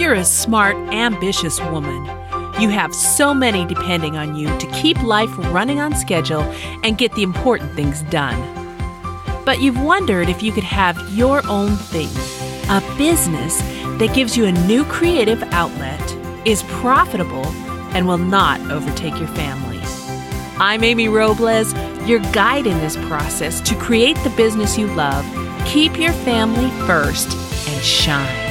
You're a smart, ambitious woman. You have so many depending on you to keep life running on schedule and get the important things done. But you've wondered if you could have your own thing, a business that gives you a new creative outlet, is profitable, and will not overtake your family. I'm Amy Robles, your guide in this process to create the business you love, keep your family first, and shine.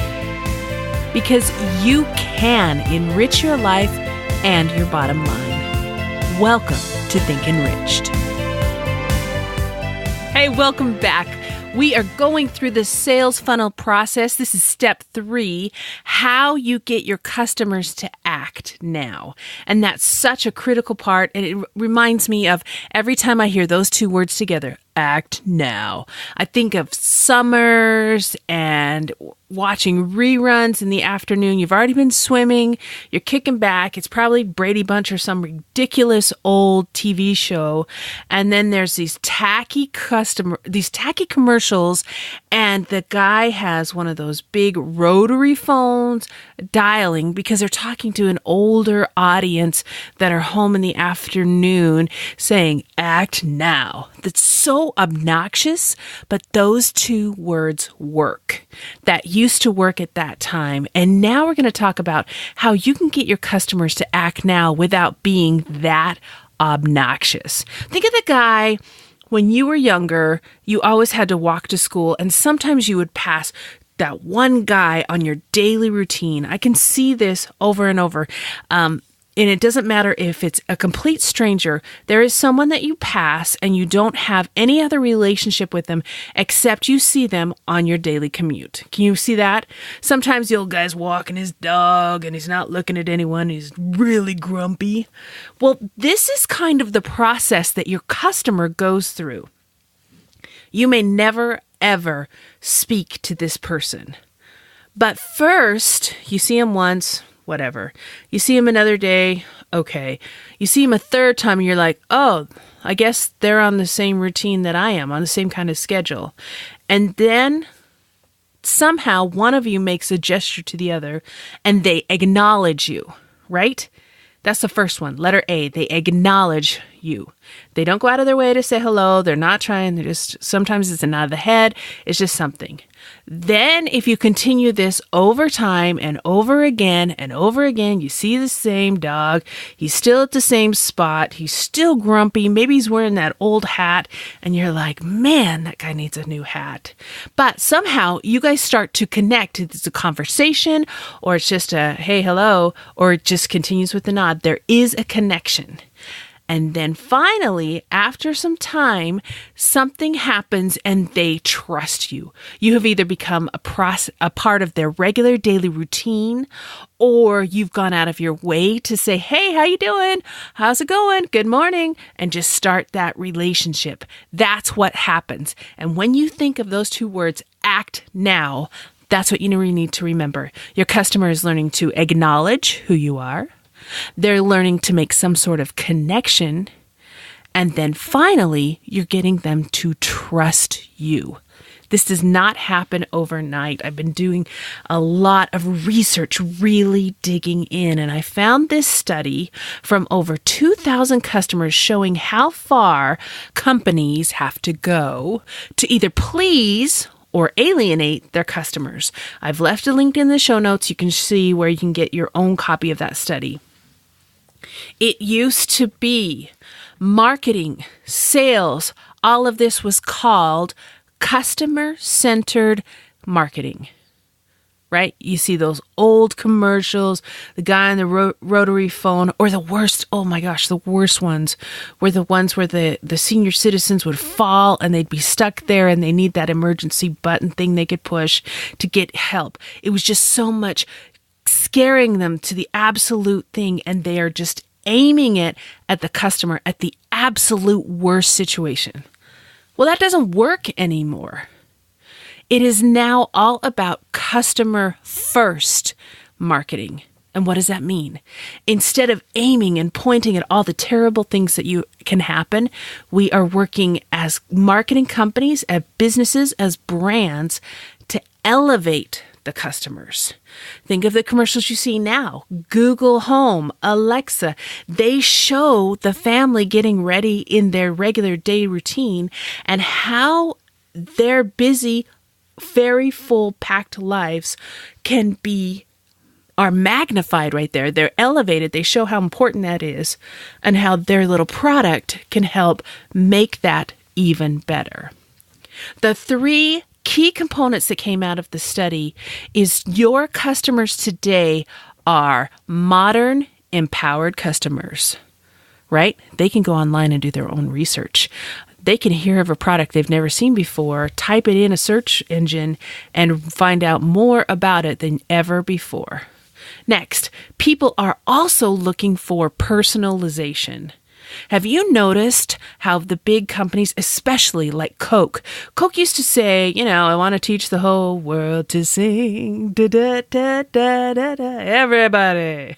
Because you can enrich your life and your bottom line. Welcome to Think Enriched. Hey, welcome back. We are going through the sales funnel process. This is step 3, how you get your customers to act now. And that's such a critical part. And it reminds me of every time I hear those two words together, act now. I think of summers and watching reruns in the afternoon. You've already been swimming. You're kicking back. It's probably Brady Bunch or some ridiculous old TV show. And then there's these tacky commercials, and the guy has one of those big rotary phones dialing because they're talking to an older audience that are home in the afternoon saying, act now. That's so obnoxious, but those two words work. That used to work at that time. And now we're going to talk about how you can get your customers to act now without being that obnoxious. Think of the guy when you were younger, you always had to walk to school, and sometimes you would pass that one guy on your daily routine. I can see this over and over. And it doesn't matter if it's a complete stranger. There is someone that you pass and you don't have any other relationship with them except you see them on your daily commute. Can you see that? Sometimes the old guy's walking his dog and he's not looking at anyone. He's really grumpy. Well, this is kind of the process that your customer goes through. You may never, ever speak to this person. But first, you see him once, whatever. You see him another day, okay. You see him a third time and you're like, oh, I guess they're on the same routine that I am, on the same kind of schedule. And then somehow one of you makes a gesture to the other and they acknowledge you, right? That's the first one. Letter A, they acknowledge you. They don't go out of their way to say hello. They're not trying. They're just, sometimes it's a nod of the head. It's just something. Then if you continue this over time and over again, you see the same dog. He's still at the same spot. He's still grumpy. Maybe he's wearing that old hat and you're like, man, that guy needs a new hat. But somehow you guys start to connect. It's a conversation or it's just a, hey, hello, or it just continues with the nod. There is a connection. And then finally, after some time, something happens and they trust you. You have either become a part of their regular daily routine, or you've gone out of your way to say, hey, how you doing? How's it going? Good morning. And just start that relationship. That's what happens. And when you think of those two words, act now, that's what you need to remember. Your customer is learning to acknowledge who you are. They're learning to make some sort of connection. And then finally, you're getting them to trust you. This does not happen overnight. I've been doing a lot of research, really digging in. And I found this study from over 2,000 customers showing how far companies have to go to either please or alienate their customers. I've left a link in the show notes. You can see where you can get your own copy of that study. It used to be marketing, sales, all of this was called customer-centered marketing, right? You see those old commercials, the guy on the rotary phone, or the worst, oh my gosh, the worst ones were the ones where the senior citizens would fall and they'd be stuck there and they need that emergency button thing they could push to get help. It was just so much scaring them to the absolute thing, and they are just aiming it at the customer at the absolute worst situation. Well, that doesn't work anymore. It is now all about customer first marketing. And what does that mean? Instead of aiming and pointing at all the terrible things that you can happen, we are working as marketing companies, as businesses, as brands to elevate the the customers. Think of the commercials you see now. Google Home, Alexa, they show the family getting ready in their regular day routine and how their busy, very full, packed lives are magnified right there. They're elevated. They show how important that is and how their little product can help make that even better. The 3 key components that came out of the study is your customers today are modern, empowered customers, right? They can go online and do their own research. They can hear of a product they've never seen before, type it in a search engine, and find out more about it than ever before. Next, people are also looking for personalization. Have you noticed how the big companies, especially like Coke used to say, I want to teach the whole world to sing, da da da da da da, everybody.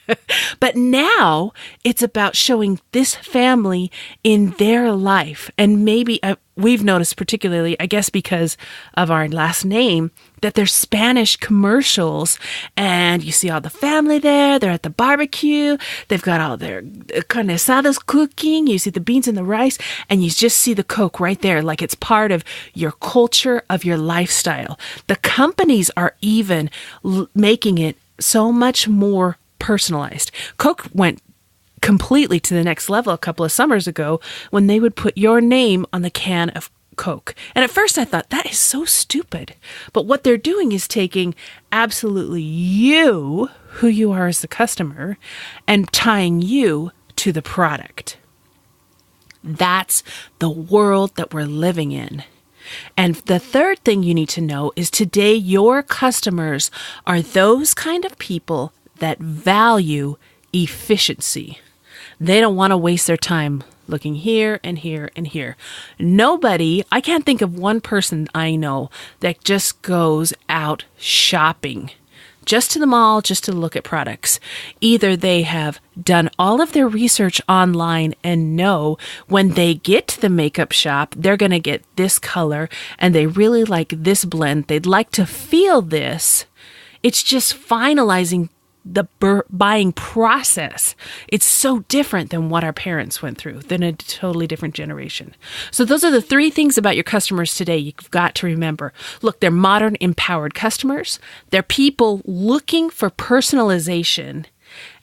But now it's about showing this family in their life. And maybe we've noticed particularly, I guess because of our last name, that there's Spanish commercials and you see all the family there. They're at the barbecue. They've got all their carne asadas cooking. You see the beans and the rice and you just see the Coke right there. Like it's part of your culture, of your lifestyle. The companies are even making it so much more personalized. Coke went completely to the next level a couple of summers ago when they would put your name on the can of Coke. And at first I thought that is so stupid. But what they're doing is taking absolutely you, who you are as the customer, and tying you to the product. That's the world that we're living in. And the third thing you need to know is today your customers are those kind of people that value efficiency. They don't want to waste their time looking here and here and here. I can't think of one person I know that just goes out shopping, just to the mall, just to look at products. Either they have done all of their research online and know when they get to the makeup shop, they're going to get this color and they really like this blend. They'd like to feel this. It's just finalizing the buying process. It's so different than what our parents went through, than a totally different generation. So those are the 3 things about your customers today you've got to remember. Look, they're modern, empowered customers. They're people looking for personalization,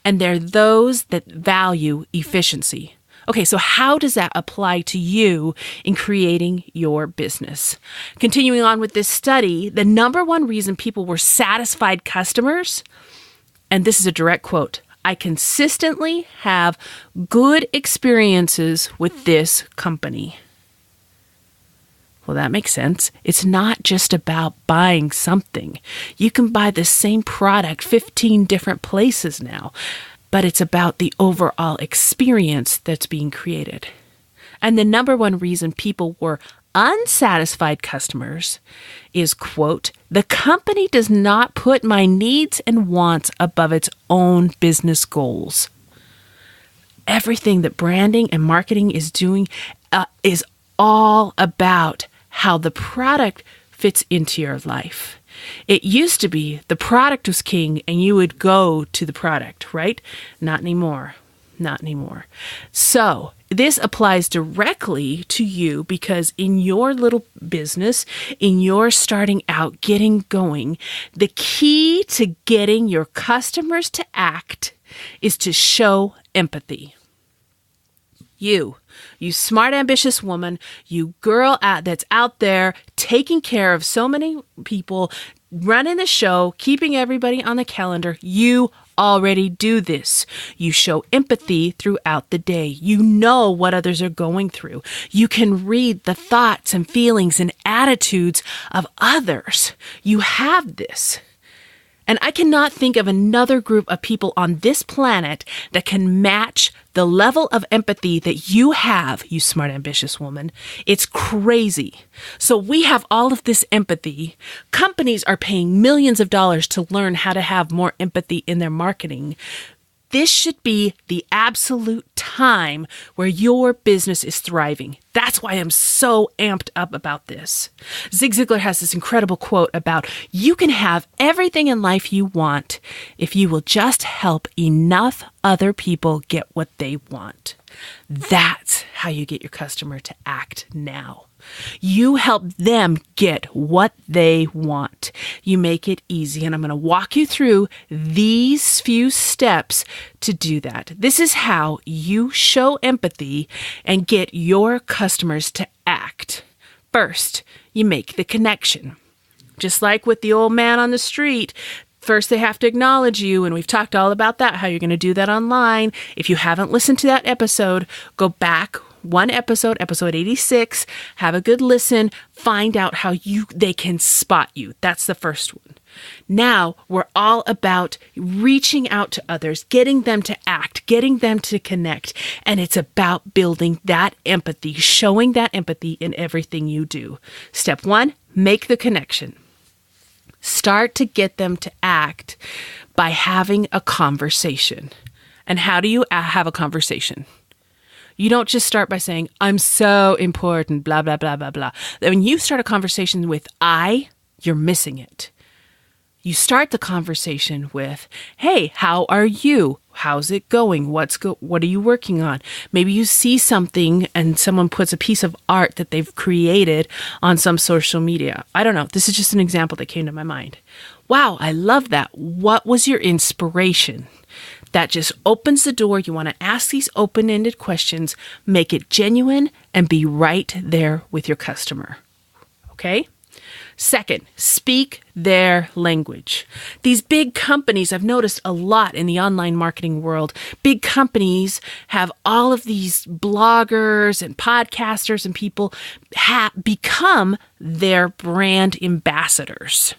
and they're those that value efficiency. Okay, so how does that apply to you in creating your business? Continuing on with this study, the number 1 reason people were satisfied customers, and this is a direct quote, I consistently have good experiences with this company. Well, that makes sense. It's not just about buying something. You can buy the same product 15 different places now, but it's about the overall experience that's being created. And the number 1 reason people were unsatisfied customers is, quote, the company does not put my needs and wants above its own business goals. Everything that branding and marketing is doing is all about how the product fits into your life. It used to be the product was king and you would go to the product, right? Not anymore. Not anymore. So this applies directly to you because in your little business, in your starting out, getting going, the key to getting your customers to act is to show empathy. You smart, ambitious woman, you girl that's out there taking care of so many people, running the show, keeping everybody on the calendar, you already do this. You show empathy throughout the day. You know what others are going through. You can read the thoughts and feelings and attitudes of others. You have this. And I cannot think of another group of people on this planet that can match the level of empathy that you have, you smart, ambitious woman. It's crazy. So we have all of this empathy. Companies are paying millions of dollars to learn how to have more empathy in their marketing. This should be the absolute time where your business is thriving. That's why I'm so amped up about this. Zig Ziglar has this incredible quote about you can have everything in life you want if you will just help enough other people get what they want. That's how you get your customer to act now. You help them get what they want. You make it easy, and I'm going to walk you through these few steps to do that. This is how you show empathy and get your customers to act. First, you make the connection. Just like with the old man on the street, first, they have to acknowledge you, and we've talked all about that, how you're going to do that online. If you haven't listened to that episode, go back one episode, episode 86, have a good listen, find out how they can spot you. That's the first one. Now, we're all about reaching out to others, getting them to act, getting them to connect, and it's about building that empathy, showing that empathy in everything you do. Step 1, make the connection. Start to get them to act by having a conversation. And how do you have a conversation? You don't just start by saying, I'm so important, blah, blah, blah, blah, blah. When you start a conversation with you're missing it. You start the conversation with, hey, how are you? How's it going? What are you working on? Maybe you see something and someone puts a piece of art that they've created on some social media. I don't know. This is just an example that came to my mind. Wow, I love that. What was your inspiration? That just opens the door. You want to ask these open-ended questions, make it genuine, and be right there with your customer. Okay? Second, speak their language. These big companies, I've noticed a lot in the online marketing world, big companies have all of these bloggers and podcasters and people become their brand ambassadors.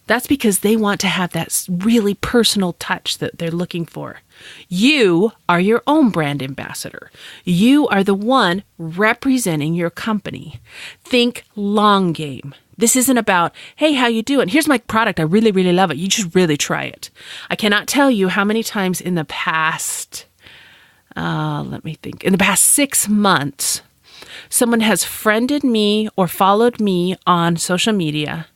That's because they want to have that really personal touch that they're looking for. You are your own brand ambassador. You are the one representing your company. Think long game. This isn't about, hey, how you doing? Here's my product. I really, really love it. You should really try it. I cannot tell you how many times in the past, in the past 6 months, someone has friended me or followed me on social media,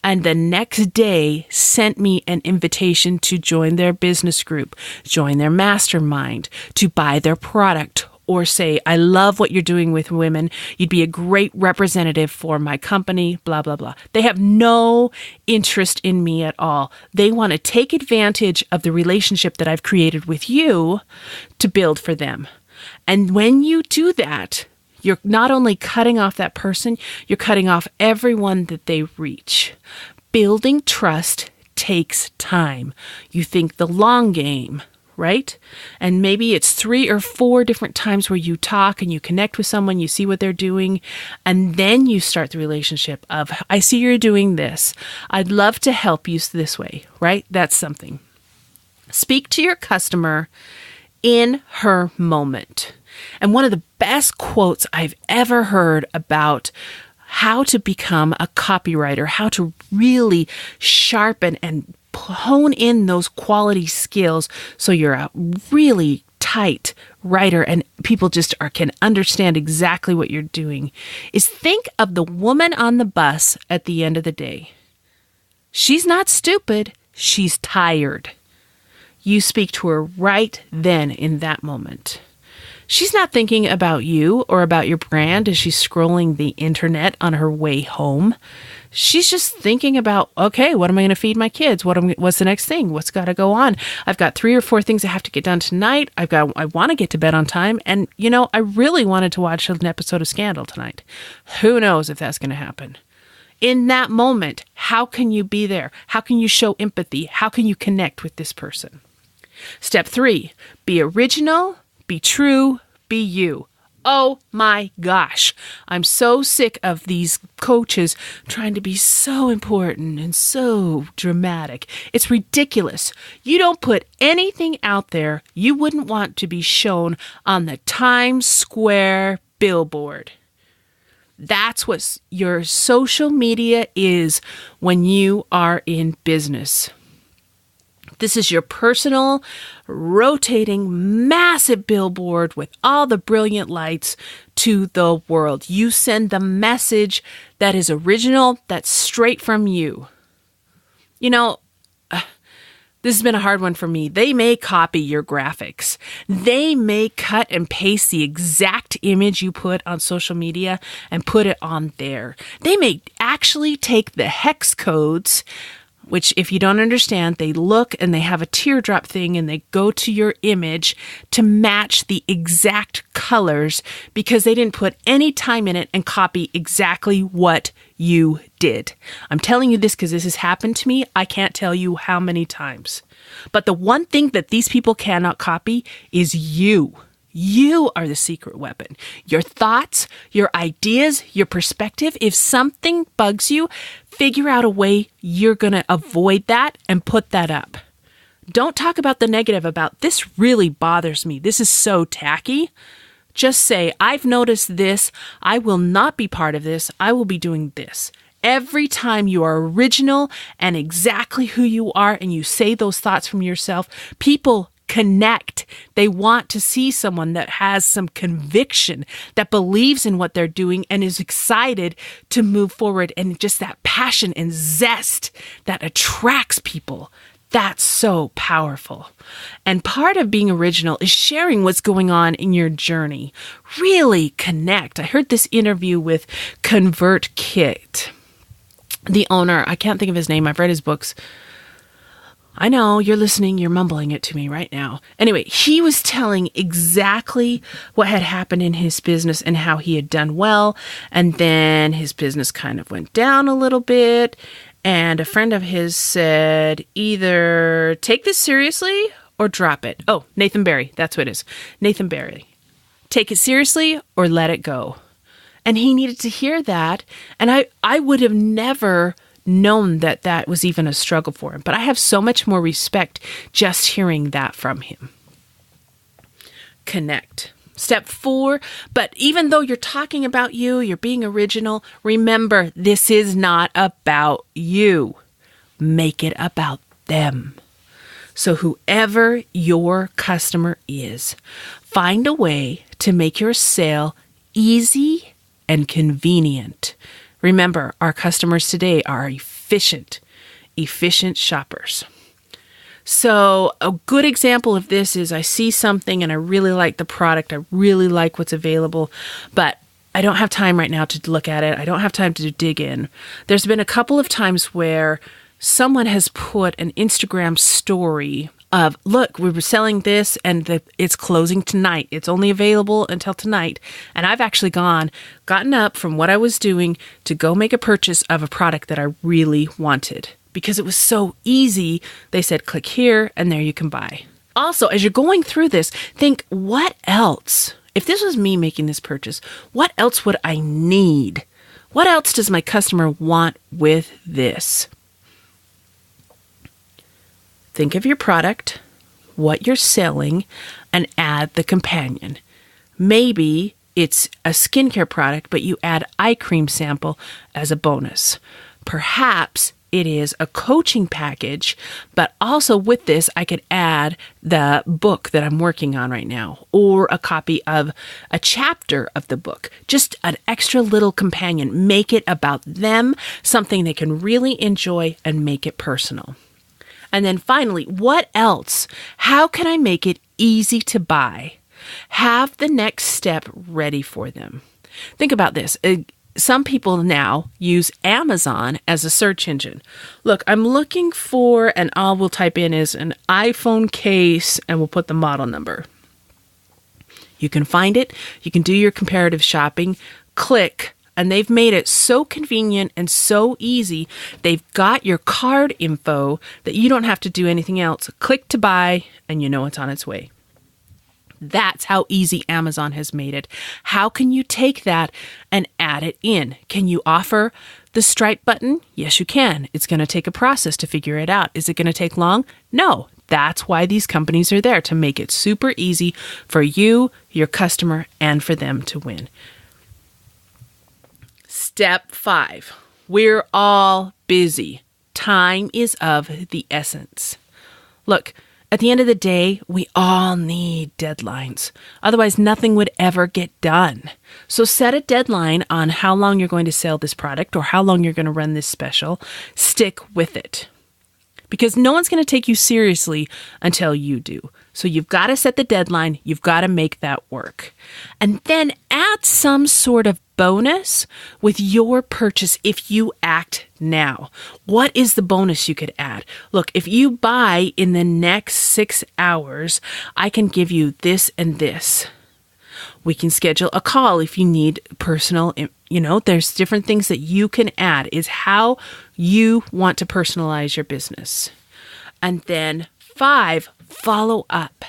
and the next day sent me an invitation to join their business group, join their mastermind, to buy their product, or say, I love what you're doing with women. You'd be a great representative for my company, blah, blah, blah. They have no interest in me at all. They want to take advantage of the relationship that I've created with you to build for them. And when you do that, you're not only cutting off that person, you're cutting off everyone that they reach. Building trust takes time. You think the long game, right? And maybe it's 3 or 4 different times where you talk and you connect with someone, you see what they're doing, and then you start the relationship of, I see you're doing this. I'd love to help you this way, right? That's something. Speak to your customer in her moment. And one of the best quotes I've ever heard about how to become a copywriter, how to really sharpen and hone in those quality skills so you're a really tight writer and people just can understand exactly what you're doing, is think of the woman on the bus at the end of the day. She's not stupid. She's tired. You speak to her right then in that moment. She's not thinking about you or about your brand as she's scrolling the internet on her way home. She's just thinking about, okay, what am I going to feed my kids? What's the next thing? What's got to go on? I've got 3 or 4 things I have to get done tonight. I want to get to bed on time. And, I really wanted to watch an episode of Scandal tonight. Who knows if that's going to happen? In that moment, how can you be there? How can you show empathy? How can you connect with this person? Step 3, be original. Be true, be you. Oh my gosh. I'm so sick of these coaches trying to be so important and so dramatic. It's ridiculous. You don't put anything out there you wouldn't want to be shown on the Times Square billboard. That's what your social media is when you are in business. This is your personal, rotating, massive billboard with all the brilliant lights to the world. You send the message that is original, that's straight from you. You know, this has been a hard one for me. They may copy your graphics. They may cut and paste the exact image you put on social media and put it on there. They may actually take the hex codes, which if you don't understand, they look and they have a teardrop thing and they go to your image to match the exact colors because they didn't put any time in it and copy exactly what you did. I'm telling you this because this has happened to me. I can't tell you how many times. But the one thing that these people cannot copy is you. You are the secret weapon. Your thoughts, your ideas, your perspective. If something bugs you, figure out a way you're going to avoid that and put that up. Don't talk about the negative about this really bothers me. This is so tacky. Just say, I've noticed this. I will not be part of this. I will be doing this. Every time you are original and exactly who you are and you say those thoughts from yourself, people connect. They want to see someone that has some conviction, that believes in what they're doing and is excited to move forward, and just that passion and zest that attracts people. That's so powerful. And part of being original is sharing what's going on in your journey. Really connect. I heard this interview with ConvertKit. The owner, I can't think of his name. I've read his books. I know, you're listening, you're mumbling it to me right now. Anyway, he was telling exactly what had happened in his business and how he had done well. And then his business kind of went down a little bit. And a friend of his said, either take this seriously or drop it. Oh, Nathan Barry, that's what it is. Nathan Barry. Take it seriously or let it go. And he needed to hear that. And I would have never known that that was even a struggle for him. But I have so much more respect just hearing that from him. Connect. Step 4, but even though you're talking about you, you're being original, remember, this is not about you. Make it about them. So whoever your customer is, find a way to make your sale easy and convenient. Remember, our customers today are efficient shoppers. So a good example of this is I see something and I really like the product. I really like what's available, but I don't have time right now to look at it. I don't have time to dig in. There's been a couple of times where someone has put an Instagram story of, look, we were selling this and it's closing tonight. It's only available until tonight. And I've actually gotten up from what I was doing to go make a purchase of a product that I really wanted. Because it was so easy, they said, click here and there you can buy. Also, as you're going through this, think, what else? If this was me making this purchase, what else would I need? What else does my customer want with this? Think of your product, what you're selling, and add the companion. Maybe it's a skincare product, but you add eye cream sample as a bonus. Perhaps it is a coaching package, but also with this, I could add the book that I'm working on right now, or a copy of a chapter of the book, just an extra little companion. Make it about them, something they can really enjoy, and make it personal. And then finally, what else? How can I make it easy to buy? Have the next step ready for them. Think about this. Some people now use Amazon as a search engine. Look, I'm looking for, and all we'll type in is an iPhone case, and we'll put the model number. You can find it. You can do your comparative shopping. Click, and they've made it so convenient and so easy. They've got your card info that you don't have to do anything else. Click to buy, and you know it's on its way. That's how easy Amazon has made it. How can you take that and add it in? Can you offer the Stripe button? Yes, you can. It's going to take a process to figure it out. Is it going to take long? No. That's why these companies are there, to make it super easy for you, your customer, and for them to win. Step 5. We're all busy. Time is of the essence. Look, at the end of the day, we all need deadlines. Otherwise, nothing would ever get done. So set a deadline on how long you're going to sell this product or how long you're going to run this special. Stick with it. Because no one's going to take you seriously until you do. So you've got to set the deadline. You've got to make that work. And then add some sort of bonus with your purchase if you act now. What is the bonus you could add? Look, if you buy in the next 6 hours, I can give you this and this. We can schedule a call if you need personal, there's different things that you can add. Is how you want to personalize your business. And then 5, follow up.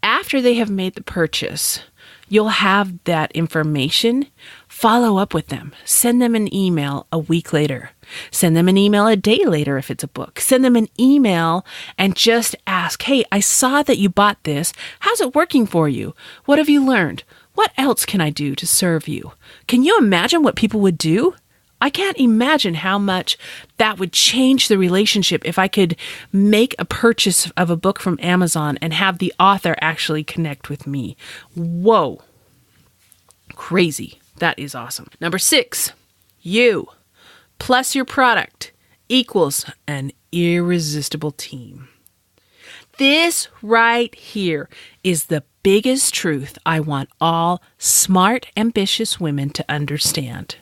After they have made the purchase, you'll have that information. Follow up with them. Send them an email a week later. Send them an email a day later if it's a book. Send them an email and just ask, hey, I saw that you bought this. How's it working for you? What have you learned? What else can I do to serve you? Can you imagine what people would do? I can't imagine how much that would change the relationship if I could make a purchase of a book from Amazon and have the author actually connect with me. Whoa. Crazy. That is awesome. Number 6, you plus your product equals an irresistible team. This right here is the biggest truth I want all smart, ambitious women to understand.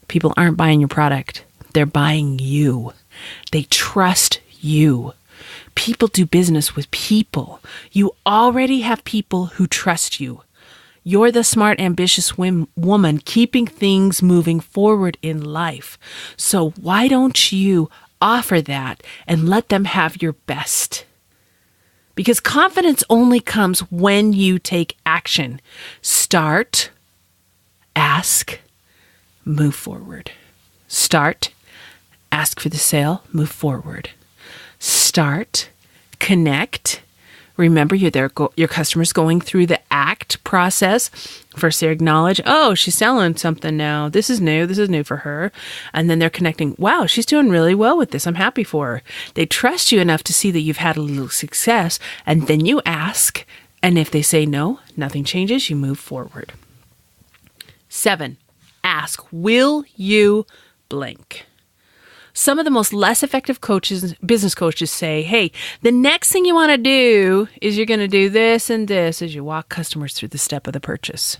People aren't buying your product. They're buying you. They trust you. People do business with people. You already have people who trust you. You're the smart, ambitious woman keeping things moving forward in life. So why don't you offer that and let them have your best? Because confidence only comes when you take action. Start, ask, move forward. Start, ask for the sale, move forward. Start, connect. Remember, your customer's going through the act process. First, they acknowledge, oh, she's selling something now. This is new for her. And then they're connecting, wow, she's doing really well with this. I'm happy for her. They trust you enough to see that you've had a little success. And then you ask. And if they say no, nothing changes. You move forward. 7, ask, will you blank? Some of the most less effective business coaches say, hey, the next thing you want to do is you're going to do this and this as you walk customers through the step of the purchase.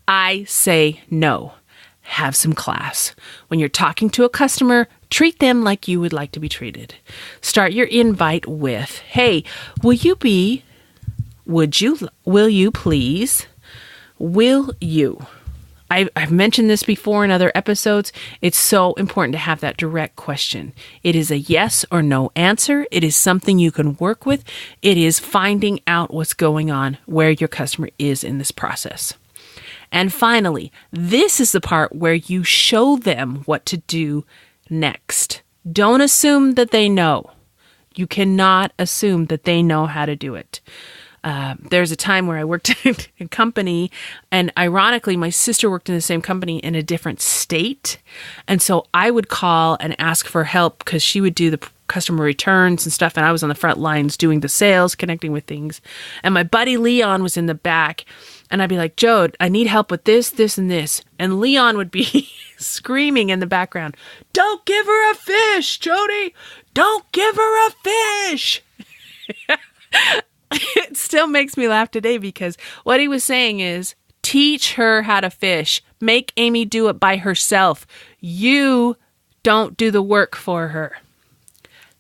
I say no. Have some class. When you're talking to a customer, treat them like you would like to be treated. Start your invite with, hey, will you please, will you? I've mentioned this before in other episodes. It's so important to have that direct question. It is a yes or no answer. It is something you can work with. It is finding out what's going on, where your customer is in this process. And finally, this is the part where you show them what to do next. Don't assume that they know. You cannot assume that they know how to do it. There's a time where I worked in a company, and ironically, my sister worked in the same company in a different state. And so I would call and ask for help because she would do the customer returns and stuff. And I was on the front lines doing the sales, connecting with things. And my buddy Leon was in the back. And I'd be like, Jode, I need help with this, this, and this. And Leon would be screaming in the background, don't give her a fish, Jody. Don't give her a fish. It still makes me laugh today because what he was saying is, teach her how to fish. Make Amy do it by herself. You don't do the work for her.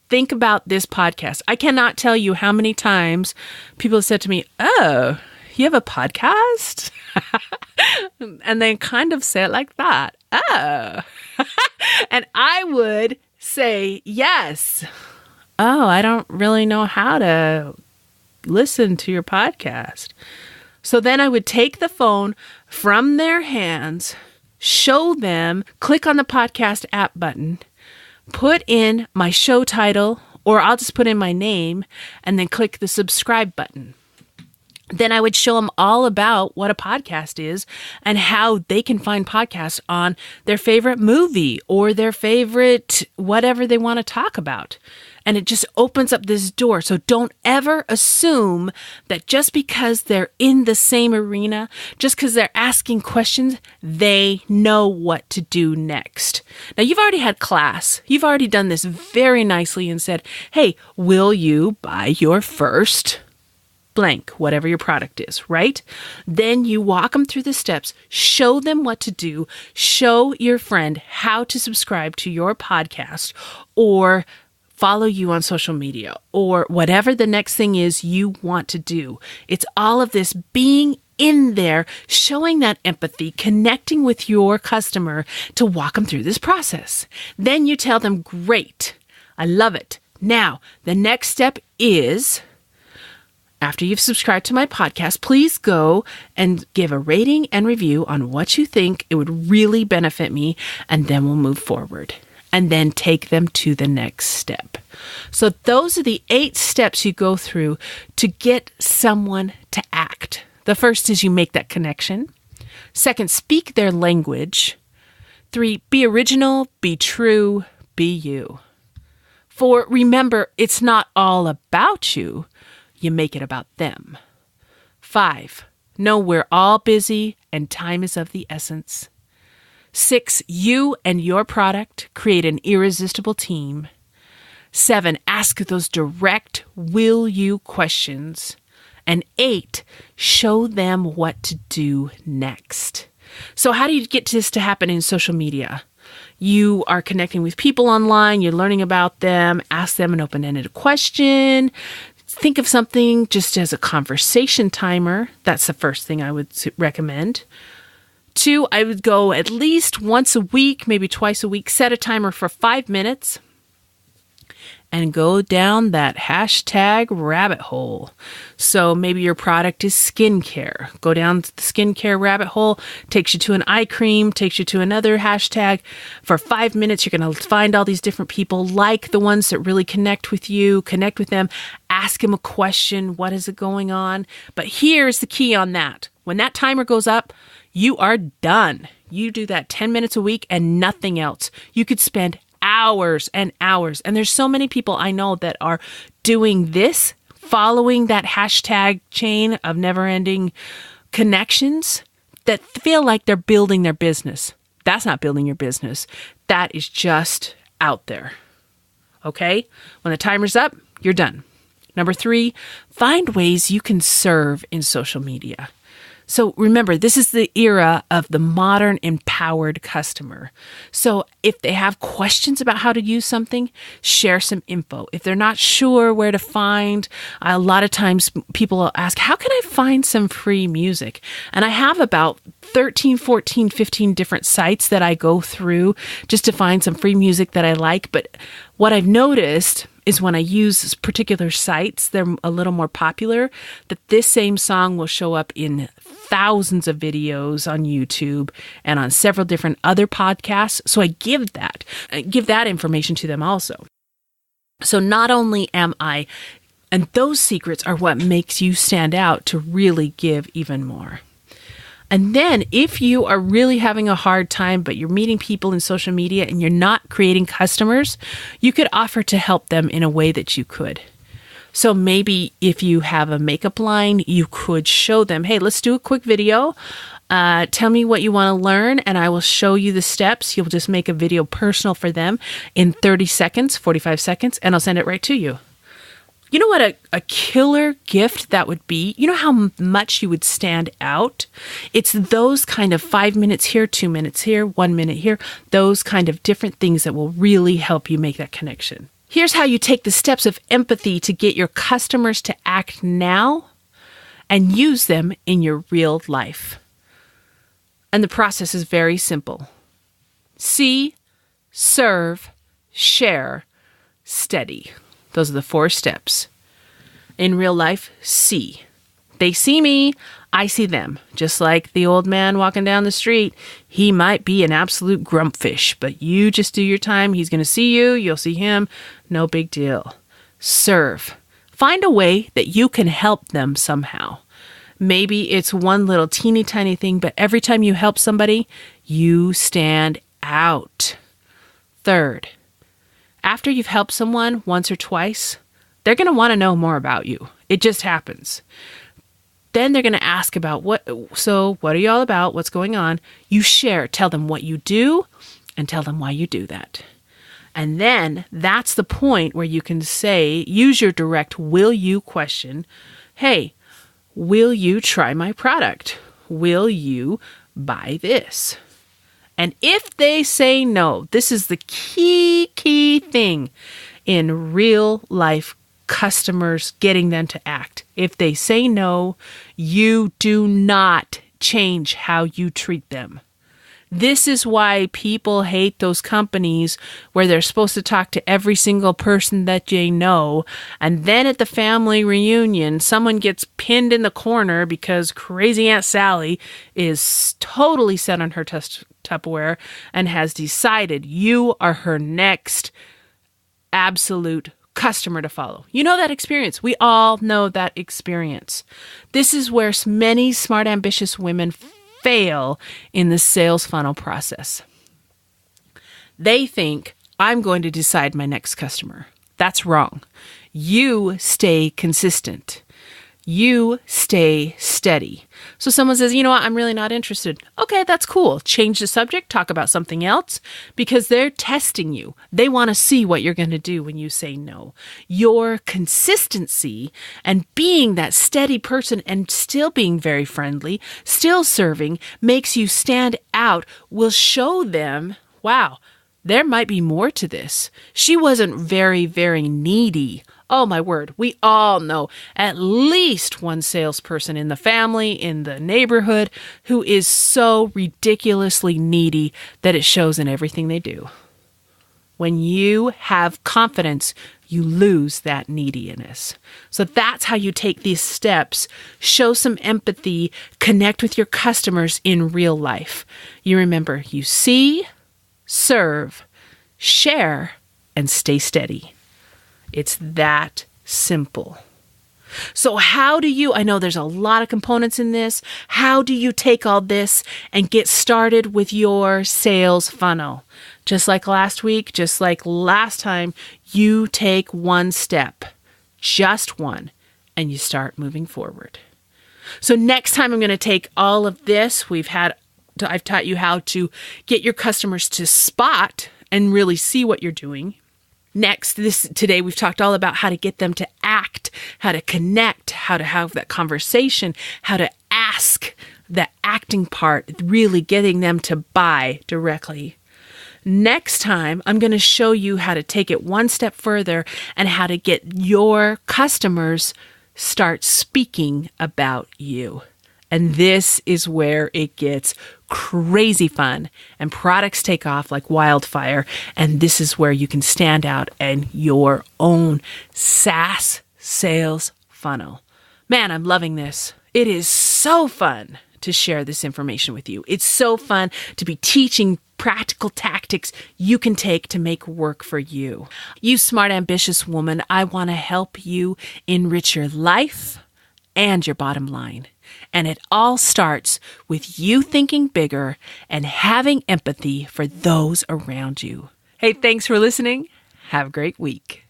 Think about this podcast. I cannot tell you how many times people have said to me, oh, you have a podcast? And they kind of say it like that. Oh. And I would say, yes. Oh, I don't really know how to listen to your podcast. So then I would take the phone from their hands, show them, click on the podcast app button, put in my show title, or I'll just put in my name, and then click the subscribe button. Then I would show them all about what a podcast is and how they can find podcasts on their favorite movie or their favorite whatever they want to talk about. And it just opens up this door. So don't ever assume that just because they're in the same arena, just because they're asking questions, they know what to do next. Now, you've already had class. You've already done this very nicely and said, hey, will you buy your first blank, whatever your product is, right? Then you walk them through the steps, show them what to do, show your friend how to subscribe to your podcast or follow you on social media or whatever the next thing is you want to do. It's all of this being in there, showing that empathy, connecting with your customer to walk them through this process. Then you tell them, great, I love it. Now, the next step is, after you've subscribed to my podcast, please go and give a rating and review on what you think. It would really benefit me, and then we'll move forward and then take them to the next step. So those are the 8 steps you go through to get someone to act. The first is you make that connection. Second, speak their language. 3, be original, be true, be you. 4, remember, it's not all about you. You make it about them. 5, know we're all busy and time is of the essence. 6, you and your product create an irresistible team. 7, ask those direct will you questions. And 8, show them what to do next. So how do you get this to happen in social media? You are connecting with people online, you're learning about them, ask them an open-ended question. Think of something just as a conversation timer. That's the first thing I would recommend. 2, I would go at least once a week, maybe twice a week, set a timer for 5 minutes and go down that hashtag rabbit hole. So maybe your product is skincare. Go down the skincare rabbit hole, takes you to an eye cream, takes you to another hashtag. For 5 minutes, you're going to find all these different people, like the ones that really connect with you, connect with them, ask them a question. What is it going on? But here's the key on that. When that timer goes up, you are done. You do that 10 minutes a week and nothing else. You could spend hours and hours. And there's so many people I know that are doing this, following that hashtag chain of never-ending connections that feel like they're building their business. That's not building your business. That is just out there. Okay? When the timer's up, you're done. Number 3, find ways you can serve in social media. So remember, this is the era of the modern empowered customer. So if they have questions about how to use something, share some info. If they're not sure where to find, a lot of times people will ask, how can I find some free music? And I have about 13, 14, 15 different sites that I go through just to find some free music that I like. But what I've noticed is when I use particular sites, they're a little more popular, that this same song will show up in thousands of videos on YouTube and on several different other podcasts. So I give that information to them also. So not only am I, and those secrets are what makes you stand out to really give even more. And then if you are really having a hard time, but you're meeting people in social media and you're not creating customers, you could offer to help them in a way that you could. So maybe if you have a makeup line, you could show them, hey, let's do a quick video. Tell me what you want to learn and I will show you the steps. You'll just make a video personal for them in 30 seconds, 45 seconds, and I'll send it right to you. You know what a killer gift that would be? You know how much you would stand out? It's those kind of 5 minutes here, 2 minutes here, 1 minute here, those kind of different things that will really help you make that connection. Here's how you take the steps of empathy to get your customers to act now and use them in your real life. And the process is very simple. See, serve, share, steady. Those are the 4 steps. In real life, see. They see me, I see them. Just like the old man walking down the street, he might be an absolute grumpfish, but you just do your time. He's going to see you, you'll see him. No big deal. Serve. Find a way that you can help them somehow. Maybe it's one little teeny tiny thing, but every time you help somebody, you stand out. Third, after you've helped someone once or twice, they're going to want to know more about you. It just happens. Then they're going to ask about what are you all about? What's going on? You share, tell them what you do and tell them why you do that. And then that's the point where you can say, use your direct will you question. Hey, will you try my product? Will you buy this? And if they say no, this is the key thing in real life customers, getting them to act. If they say no, you do not change how you treat them. This is why people hate those companies where they're supposed to talk to every single person that they know. And then at the family reunion, someone gets pinned in the corner because crazy Aunt Sally is totally set on her Tupperware and has decided you are her next absolute customer to follow. You know that experience. We all know that experience. This is where many smart, ambitious women fail in the sales funnel process. They think, I'm going to decide my next customer. That's wrong. You stay consistent. You stay steady. So someone says, you know what, I'm really not interested. Okay, that's cool. Change the subject, talk about something else, because they're testing you. They want to see what you're going to do when you say no. Your consistency and being that steady person and still being very friendly, still serving, makes you stand out, will show them, wow, there might be more to this. She wasn't very, very needy. Oh my word, we all know at least one salesperson in the family, in the neighborhood, who is so ridiculously needy that it shows in everything they do. When you have confidence, you lose that neediness. So that's how you take these steps. Show some empathy, connect with your customers in real life. You remember, you see, serve, share, and stay steady. It's that simple. So how do you, I know there's a lot of components in this. How do you take all this and get started with your sales funnel? Just like last week, just like last time, you take one step, just one, and you start moving forward. So next time I'm going to take all of this. I've taught you how to get your customers to spot and really see what you're doing. Next, today we've talked all about how to get them to act, how to connect, how to have that conversation, how to ask, the acting part, really getting them to buy directly. Next time, I'm going to show you how to take it one step further and how to get your customers start speaking about you. And this is where it gets crazy fun and products take off like wildfire. And this is where you can stand out in your own SaaS sales funnel. Man, I'm loving this. It is so fun to share this information with you. It's so fun to be teaching practical tactics you can take to make work for you. You smart, ambitious woman, I want to help you enrich your life and your bottom line. And it all starts with you thinking bigger and having empathy for those around you. Hey, thanks for listening. Have a great week.